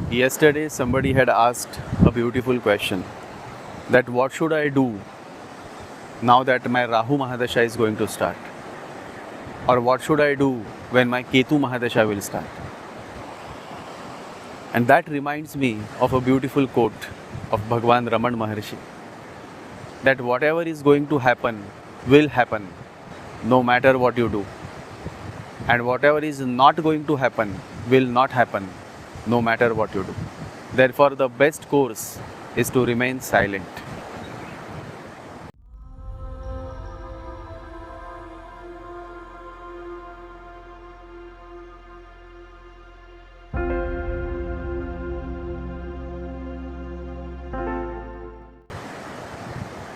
Yesterday, somebody had asked a beautiful question that what should I do now that my Rahu Mahadasha is going to start? Or what should I do when my Ketu Mahadasha will start? And that reminds me of a beautiful quote of Bhagwan Raman Maharshi, that whatever is going to happen will happen no matter what you do. And whatever is not going to happen will not happen no matter what you do. Therefore, the best course is to remain silent.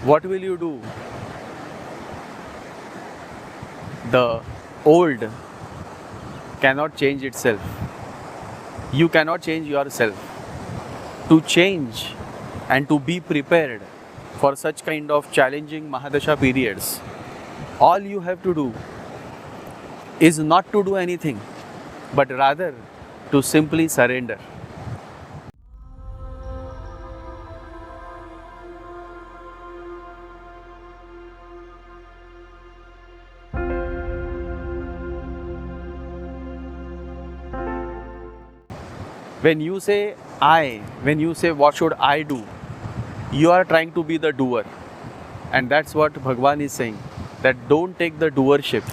What will you do? The old cannot change itself. You cannot change yourself. To change and to be prepared for such kind of challenging Mahadasha periods, all you have to do is not to do anything, but rather to simply surrender. When you say I, when you say what should I do, you are trying to be the doer. And that's what Bhagwan is saying, that don't take the doership.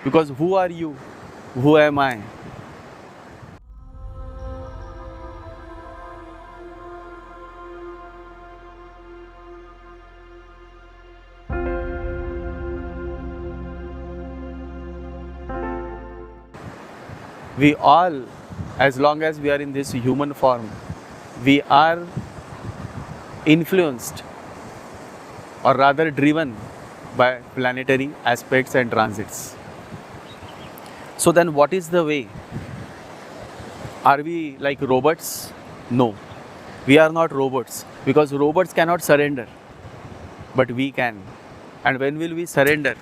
Because who are you? Who am I? We all, as long as we are in this human form, we are influenced or rather driven by planetary aspects and transits. So then what is the way? Are we like robots? No, we are not robots, because robots cannot surrender, but we can. And when will we surrender?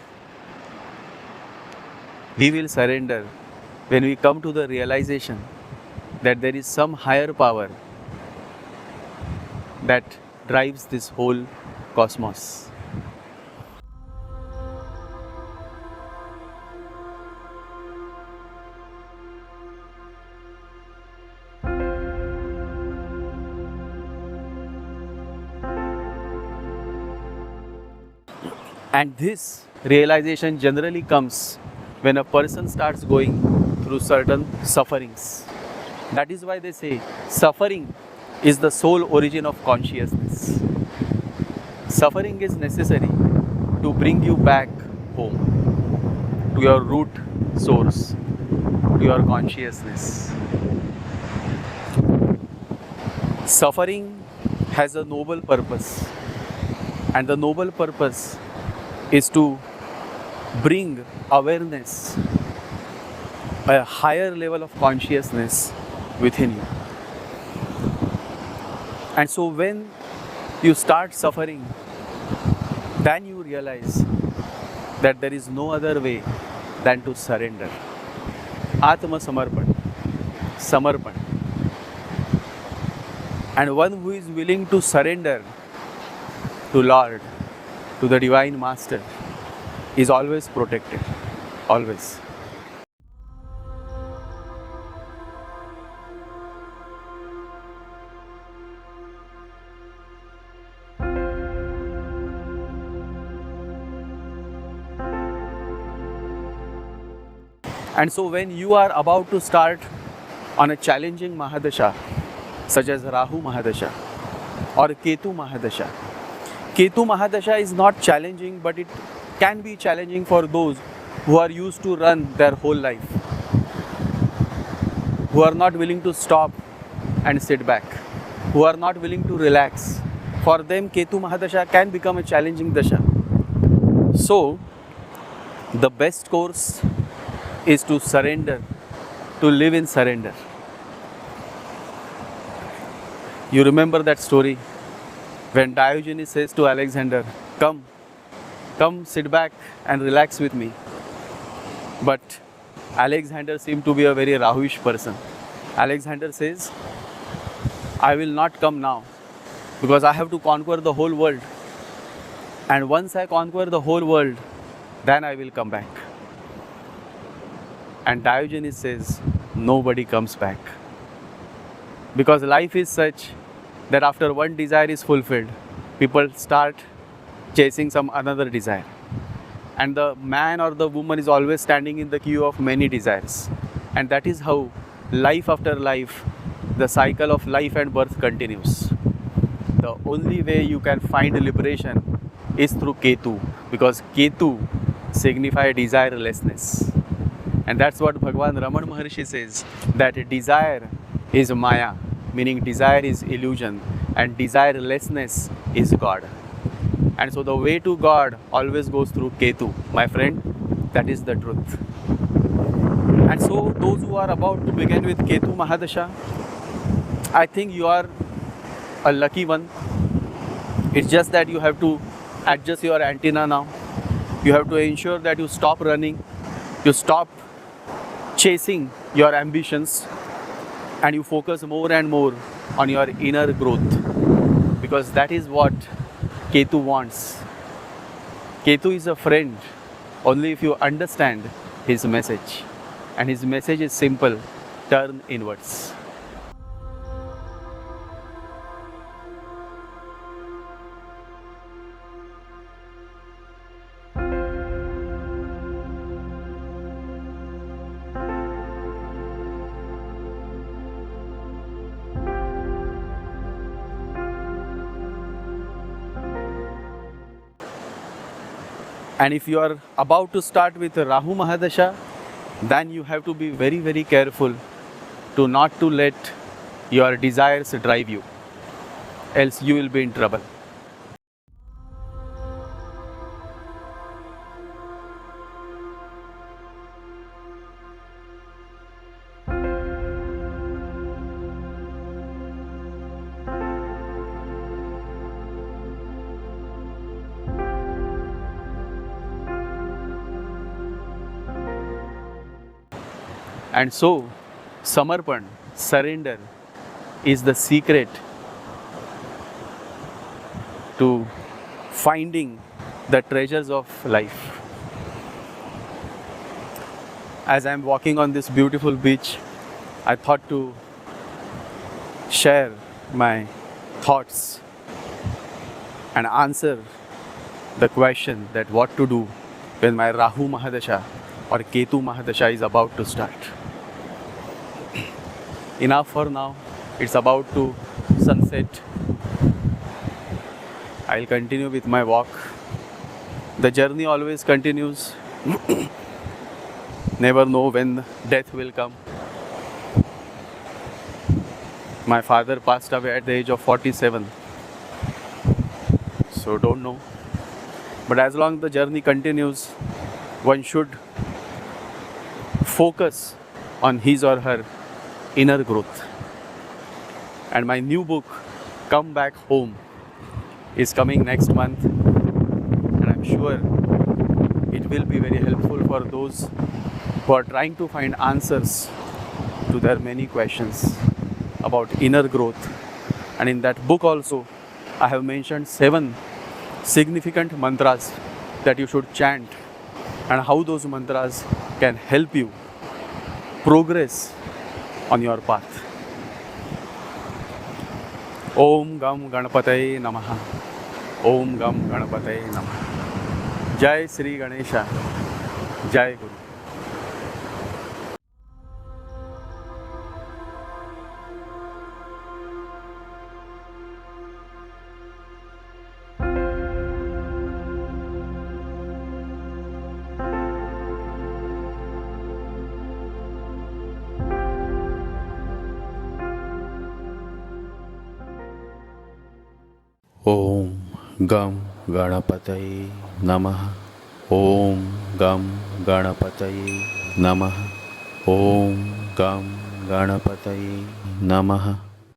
We will surrender when we come to the realization that there is some higher power that drives this whole cosmos. And this realization generally comes when a person starts going through certain sufferings. That is why they say suffering is the sole origin of consciousness. Suffering is necessary to bring you back home, to your root source, to your consciousness. Suffering has a noble purpose, and the noble purpose is to bring awareness, a higher level of consciousness within you. And so when you start suffering, then you realize that there is no other way than to surrender. Atma Samarpan, Samarpan. And one who is willing to surrender to Lord, to the Divine Master, is always protected, always. And so when you are about to start on a challenging Mahadasha, such as Rahu Mahadasha or Ketu Mahadasha, Ketu Mahadasha is not challenging, but it can be challenging for those who are used to run their whole life, who are not willing to stop and sit back, who are not willing to relax. For them, Ketu Mahadasha can become a challenging dasha. So, the best course is to surrender, to live in surrender. You remember that story when Diogenes says to Alexander, come sit back and relax with me. But Alexander seemed to be a very Rahuish person. Alexander says, I will not come now because I have to conquer the whole world. And once I conquer the whole world, then I will come back. And Diogenes says, nobody comes back. Because life is such that after one desire is fulfilled, people start chasing some another desire. And the man or the woman is always standing in the queue of many desires. And that is how life after life, the cycle of life and birth continues. The only way you can find liberation is through Ketu, because Ketu signifies desirelessness. And that's what Bhagavan Raman Maharshi says, that desire is Maya, meaning desire is illusion, and desirelessness is God. And so the way to God always goes through Ketu, my friend. That is the truth. And so those who are about to begin with Ketu Mahadasha, I think you are a lucky one. It's just that you have to adjust your antenna now. You have to ensure that you stop running, you stop chasing your ambitions, and you focus more and more on your inner growth, because that is what Ketu wants. Ketu is a friend only if you understand his message, and his message is simple: turn inwards. And if you are about to start with Rahu Mahadasha, then you have to be very, very careful to not to let your desires drive you, else you will be in trouble. And so, Samarpan, surrender, is the secret to finding the treasures of life. As I am walking on this beautiful beach, I thought to share my thoughts and answer the question that what to do when my Rahu Mahadasha or Ketu Mahadasha is about to start. Enough for now. It's about to sunset. I'll continue with my walk. The journey always continues. Never know when death will come. My father passed away at the age of 47. So don't know. But as long as the journey continues, one should focus on his or her inner growth. And my new book, Come Back Home, is coming next month, and I'm sure it will be very helpful for those who are trying to find answers to their many questions about inner growth. And in that book also, I have mentioned 7 significant mantras that you should chant, and how those mantras can help you progress on your path. Om Gam Ganapataye Namaha. Om Gam Ganapataye Namaha. Jai Sri Ganesha. Jai Guru. Om Gam Ganapataye Namaha. Om Gam Ganapataye Namaha. Om Gam Ganapataye Namaha.